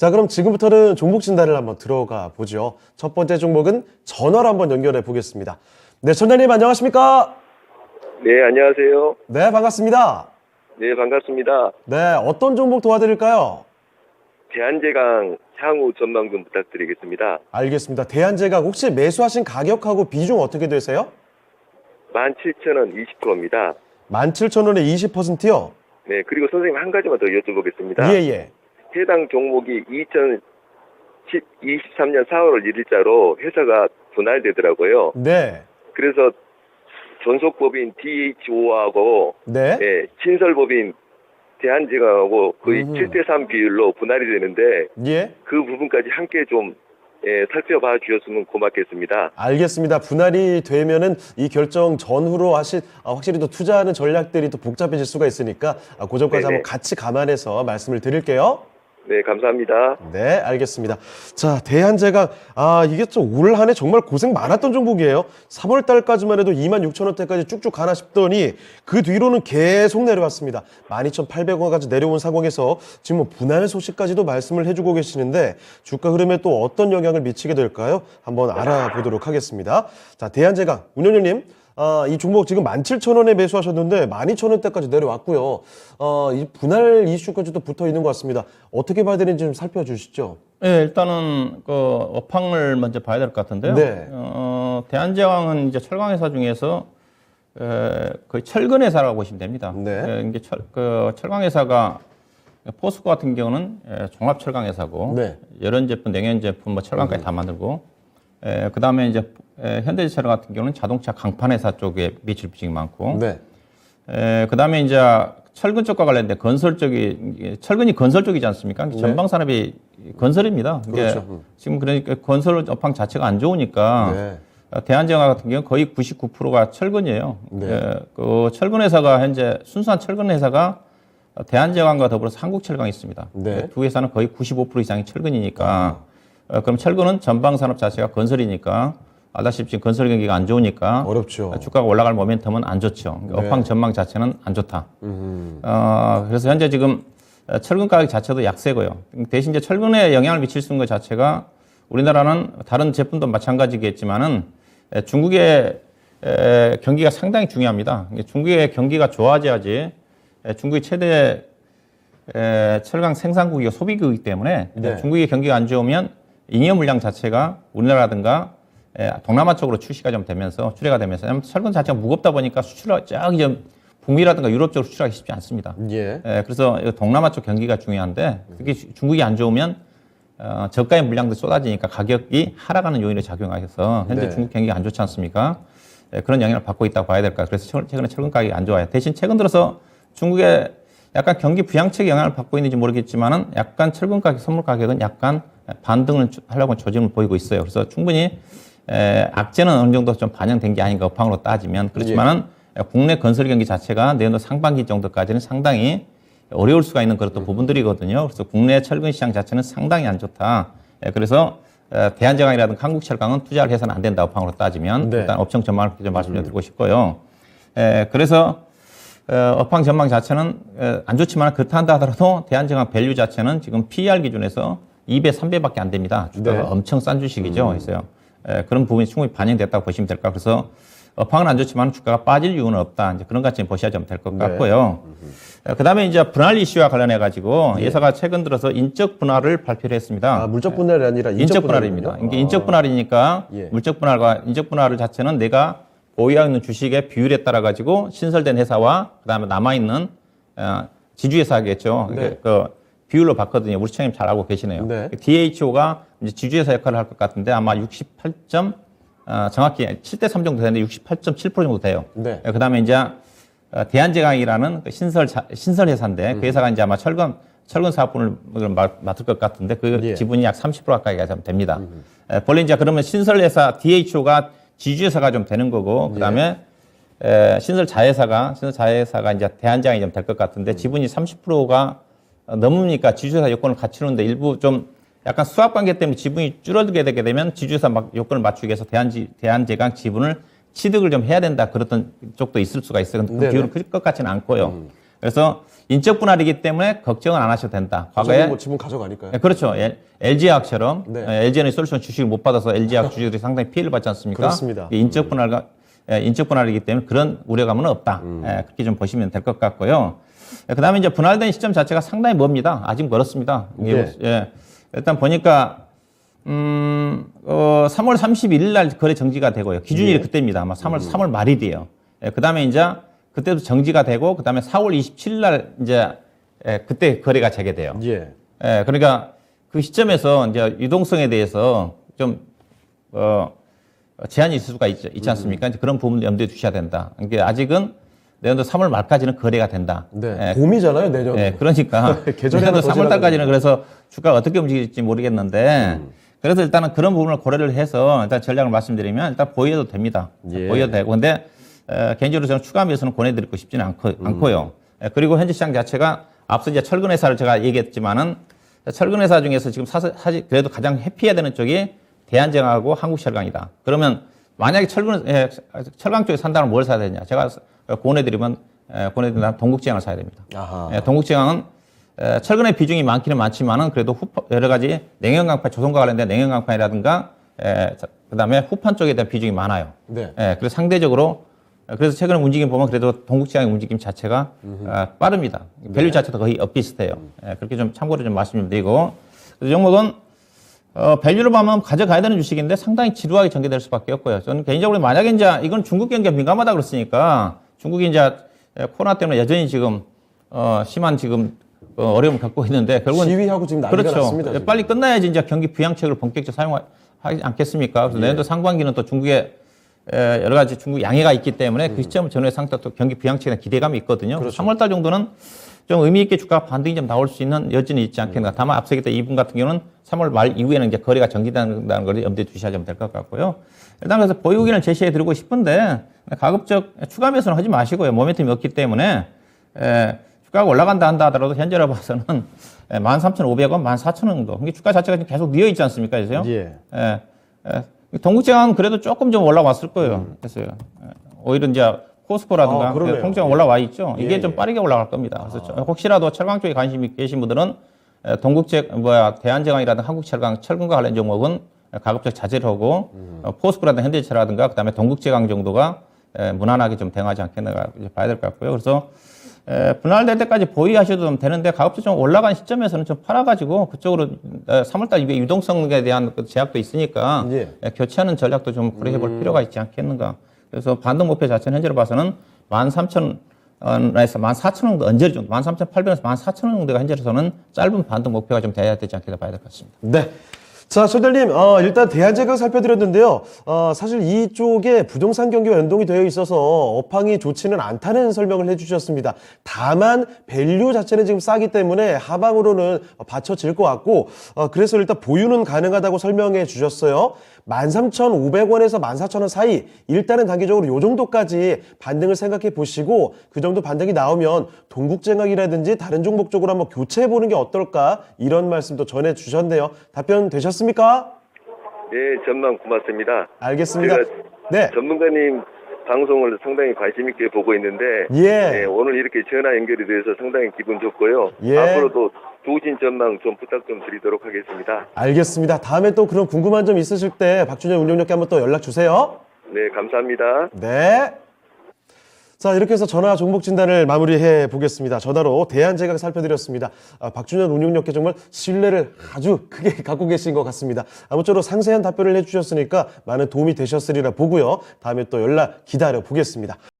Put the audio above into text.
자, 그럼 지금부터는 종목 진단을 한번 들어가 보죠. 첫 번째 종목은 전화로 한번 연결해 보겠습니다. 네, 천장님 안녕하십니까? 네, 안녕하세요. 네, 반갑습니다. 네, 반갑습니다. 네, 어떤 종목 도와드릴까요? 대한제강 향후 전망 좀 부탁드리겠습니다. 알겠습니다. 대한제강 혹시 매수하신 가격하고 비중 어떻게 되세요? 17,000원 20%입니다. 17,000원에 20%요? 네, 그리고 선생님 한 가지만 더 여쭤보겠습니다. 예. 해당 종목이 2023년 4월 1일자로 회사가 분할되더라고요. 네. 그래서 존속법인 DHO하고 네. 신설법인 대한제강하고 거의 7대3 비율로 분할이 되는데 예. 그 부분까지 함께 좀 살펴봐 주셨으면 고맙겠습니다. 알겠습니다. 분할이 되면은 이 결정 전후로 확실히 또 투자하는 전략들이 또 복잡해질 수가 있으니까 그 점까지 네네. 한번 같이 감안해서 말씀을 드릴게요. 네, 감사합니다. 네, 알겠습니다. 자, 대한제강, 이게 좀 올 한 해 정말 고생 많았던 종목이에요. 3월 달까지만 해도 26,000원대까지 쭉쭉 가나 싶더니 그 뒤로는 계속 내려왔습니다. 12,800원까지 내려온 상황에서 지금 뭐 분할 소식까지도 말씀을 해주고 계시는데 주가 흐름에 또 어떤 영향을 미치게 될까요? 한번 알아보도록 하겠습니다. 자, 대한제강, 운영님. 이 종목 지금 17,000원에 매수하셨는데 12,000원대까지 내려왔고요. 이 분할 이슈까지도 붙어 있는 것 같습니다. 어떻게 봐야 되는지 좀 살펴주시죠. 네, 일단은 그 업황을 먼저 봐야 될 것 같은데요. 네. 대한제강은 이제 철강 회사 중에서 거의 철근 회사라고 보시면 됩니다. 네. 이게 철강 회사가 포스코 같은 경우는 종합 철강 회사고 네. 열연 제품, 냉연 제품, 뭐 철강까지 다 만들고 그다음에 이제 현대제철 같은 경우는 자동차 강판 회사 쪽에 매출 비중이 많고 네. 그다음에 이제 철근 쪽과 관련된 건설 쪽이 철근이 건설 쪽이지 않습니까? 네. 전방 산업이 건설입니다. 그렇죠. 지금 그러니까 건설 업황 자체가 안 좋으니까 네. 대한제강 같은 경우는 거의 99%가 철근이에요. 네. 그 철근 회사가 현재 순수한 철근 회사가 대한제강과 더불어서 한국철강이 있습니다. 네. 두 회사는 거의 95% 이상이 철근이니까 그럼 철근은 전방 산업 자체가 건설이니까 알다시피 지금 건설 경기가 안 좋으니까 어렵죠. 주가가 올라갈 모멘텀은 안 좋죠. 그러니까 네. 업황 전망 자체는 안 좋다. 그래서 현재 지금 철근 가격 자체도 약세고요. 대신 이제 철근에 영향을 미칠 수 있는 것 자체가 우리나라는 다른 제품도 마찬가지겠지만은 중국의 경기가 상당히 중요합니다. 중국의 경기가 좋아져야지 중국이 최대 철강 생산국이고 소비국이기 때문에 네. 중국의 경기가 안 좋으면 잉여 물량 자체가 우리나라라든가 동남아 쪽으로 출시가 좀 되면서 출하가 되면서 철근 자체가 무겁다 보니까 수출을 저기 좀 북미라든가 유럽 쪽으로 수출하기 쉽지 않습니다. 예. 그래서 동남아 쪽 경기가 중요한데 그게 중국이 안 좋으면 저가의 물량도 쏟아지니까 가격이 하락하는 요인을 작용해서 현재 네. 중국 경기가 안 좋지 않습니까? 그런 영향을 받고 있다고 봐야 될까. 그래서 최근에 철근 가격이 안 좋아요. 대신 최근 들어서 중국의 약간 경기 부양책의 영향을 받고 있는지 모르겠지만은 약간 철근 가격, 선물 가격은 약간 반등을 하려고 조짐을 보이고 있어요. 그래서 충분히 악재는 어느 정도 좀 반영된 게 아닌가 업황으로 따지면 그렇지만은 국내 건설 경기 자체가 내년도 상반기 정도까지는 상당히 어려울 수가 있는 그런 부분들이거든요. 그래서 국내 철근 시장 자체는 상당히 안 좋다. 그래서 대한제강이라든가 한국철강은 투자를 해서는 안 된다 업황으로 따지면 네. 일단 업종 전망을 좀 말씀드리고 싶고요. 그래서 업황 전망 자체는 안 좋지만 그렇다 하더라도 대한제강 밸류 자체는 지금 PER 기준에서 2배, 3배밖에 안 됩니다. 주가가 네. 엄청 싼 주식이죠. 그래서 그런 부분이 충분히 반영됐다고 보시면 될 것 같아요. 그래서 업황은 안 좋지만 주가가 빠질 이유는 없다. 이제 그런 가치 보셔야 좀 될 것 같고요. 그다음에 이제 분할 이슈와 관련해 가지고 회사가 최근 들어서 인적 분할을 발표를 했습니다. 물적 분할이 아니라 인적 분할입니다. 이게 인적 분할이니까 예. 물적 분할과 인적 분할을 자체는 내가 보유하고 있는 주식의 비율에 따라 가지고 신설된 회사와 그다음에 남아 있는 지주회사겠죠. 네. 그 비율로 봤거든요. 우리 청님 잘 알고 계시네요. 네. DHO가 이제 지주회사 역할을 할 것 같은데 아마 68점 정확히 7대3 정도 되는데 68.7% 정도 돼요. 네. 그다음에 이제 대한제강이라는 그 신설 회사인데 그 회사가 이제 아마 철근 사업분을 맡을 것 같은데 그 예. 지분이 약 30% 가까이가 좀 됩니다. 본래 이제 그러면 신설 회사 DHO가 지주회사가 좀 되는 거고 그다음에 신설 자회사가 이제 대한제강이 좀 될 것 같은데 지분이 30%가 넘으니까 지주회사 요건을 갖추는데 일부 좀 약간 수합 관계 때문에 지분이 줄어들게 되게 되면 지주회사 요건을 맞추기 위해서 대한제강 지분을 취득을 좀 해야 된다 그랬던 쪽도 있을 수가 있어요. 근데 그 네네. 비율은 클 것 같지는 않고요. 그래서 인적 분할이기 때문에 걱정은 안 하셔도 된다. 과거에 뭐 지분 가져가니까요. 네, 그렇죠. LG화학처럼 네. LG는 솔루션 주식을 못 받아서 LG화학 주주들이 상당히 피해를 받지 않습니까? 그렇습니다. 인적 분할이기 때문에 그런 우려감은 없다. 그렇게 좀 보시면 될 것 같고요. 그다음에 이제 분할된 시점 자체가 상당히 멉니다. 아직 멀었습니다. 네. 예. 일단 보니까 3월 31일 날 거래 정지가 되고요. 기준일이 예. 그때입니다. 아마 3월 말일이에요. 그다음에 이제 그때도 정지가 되고 그다음에 4월 27일 날 이제 그때 거래가 재개돼요. 예. 그러니까 그 시점에서 이제 유동성에 대해서 좀 제한이 있을 수가 있지 않습니까? 이제 그런 부분 염두에 두셔야 된다. 그러니까 아직은 내년도 3월 말까지는 거래가 된다. 네. 봄이잖아요, 내년. 그러니까 계절이 내년도 하나 더 3월 달까지는 그래서 주가가 어떻게 움직일지 모르겠는데 그래서 일단은 그런 부분을 고려를 해서 일단 전략을 말씀드리면 일단 보유해도 됩니다. 예. 보유해도 되고 근데 개인적으로 저는 추가 매수는 권해드리고 싶지는 않고요. 그리고 현재 시장 자체가 앞서 이제 철근 회사를 제가 얘기했지만은 철근 회사 중에서 지금 사실 그래도 가장 회피해야 되는 쪽이 대한제강하고 한국철강이다. 그러면 만약에 철강 쪽에 산다면 뭘 사야 되냐? 제가 권해드리면 동국제강을 사야 됩니다. 아하. 동국제강은 철근의 비중이 많기는 많지만은 그래도 여러 가지 냉연강판, 조선과 관련된 냉연강판이라든가 그다음에 후판 쪽에 대한 비중이 많아요. 네. 그래서 상대적으로 그래서 최근에 움직임 보면 그래도 동국제강의 움직임 자체가 빠릅니다. 밸류 자체도 거의 엇비슷해요. 그렇게 좀 참고로 좀 말씀드리고 이 종목은 밸류를 보면 가져가야 되는 주식인데 상당히 지루하게 전개될 수밖에 없고요. 저는 개인적으로 만약에 이제 이건 중국 경기가 민감하다 그랬으니까 중국이 이제 코로나 때문에 여전히 지금 심한 지금 어려움을 겪고 있는데 결국은 시위하고 지금 난리가 그렇죠. 났습니다. 지금. 빨리 끝나야지 이제 경기 부양책을 본격적으로 사용하지 않겠습니까? 그래서 내년도 상반기는 또 중국에 여러 가지 중국 양해가 있기 때문에 그 시점을 전후의 상태 또 경기 부양책에 대한 기대감이 있거든요. 그렇죠. 3월 달 정도는 좀 의미 있게 주가 반등이 좀 나올 수 있는 여지는 있지 않겠나. 다만 앞서 얘기했던 이분 같은 경우는 3월 말 이후에는 이제 거래가 정지된다는 걸 염두에 두셔야 될 것 같고요. 일단 그래서 보유 의견을 제시해 드리고 싶은데 가급적 추가 매수는 하지 마시고요. 모멘텀이 없기 때문에 주가가 올라간다 한다 하더라도 현재로 봐서는 13,500원, 14,000원 정도. 이게 주가 자체가 지금 계속 누워 있지 않습니까? 그래서요. 예. 동국제강은 그래도 조금 좀 올라왔을 거예요. 그래서요. 오히려 이제 코스코라든가 그러네요. 통째로 올라와 있죠. 이게 예, 좀 예. 빠르게 올라갈 겁니다. 그래서 혹시라도 철강 쪽에 관심이 계신 분들은 대한제강이라든가 한국철강, 철근과 관련 종목은 가급적 자제를 하고 포스코라든가 현대차라든가 그다음에 동국제강 정도가 무난하게 좀 대응하지 않겠나 봐야 될 것 같고요. 그래서 분할될 때까지 보유하셔도 좀 되는데 가급적 좀 올라간 시점에서는 좀 팔아가지고 그쪽으로 3월달 이후에 유동성에 대한 그 제약도 있으니까 예. 교체하는 전략도 좀 고려해 볼 필요가 있지 않겠는가. 그래서 반등 목표 자체는 현재로 봐서는 13,000원에서 14,000원 정도 언저리 정도, 13,800원에서 14,000원 정도가 현재로서는 짧은 반등 목표가 좀 돼야 되지 않겠나 봐야 될 것 같습니다. 네. 자, 소장님, 일단 대한제강 살펴드렸는데요. 사실 이쪽에 부동산 경기와 연동이 되어 있어서 업황이 좋지는 않다는 설명을 해주셨습니다. 다만 밸류 자체는 지금 싸기 때문에 하방으로는 받쳐질 것 같고, 그래서 일단 보유는 가능하다고 설명해 주셨어요. 13,500원에서 14,000원 사이 일단은 단기적으로 요 정도까지 반등을 생각해 보시고 그 정도 반등이 나오면 동국제강이라든지 다른 종목 쪽으로 한번 교체해 보는 게 어떨까 이런 말씀도 전해 주셨네요. 답변 되셨습니까? 네, 전망 고맙습니다. 알겠습니다. 제가 네. 전문가님 방송을 상당히 관심 있게 보고 있는데 예. 네, 오늘 이렇게 전화 연결이 돼서 상당히 기분 좋고요. 예. 앞으로도 좋으신 전망 좀 부탁 좀 드리도록 하겠습니다. 알겠습니다. 다음에 또 그런 궁금한 점 있으실 때 박준현 운영력께 한번 또 연락 주세요. 네, 감사합니다. 네. 자, 이렇게 해서 전화 종목 진단을 마무리해 보겠습니다. 전화로 대한제강 살펴드렸습니다. 박준현 운용력께 정말 신뢰를 아주 크게 갖고 계신 것 같습니다. 아무쪼록 상세한 답변을 해주셨으니까 많은 도움이 되셨으리라 보고요. 다음에 또 연락 기다려 보겠습니다.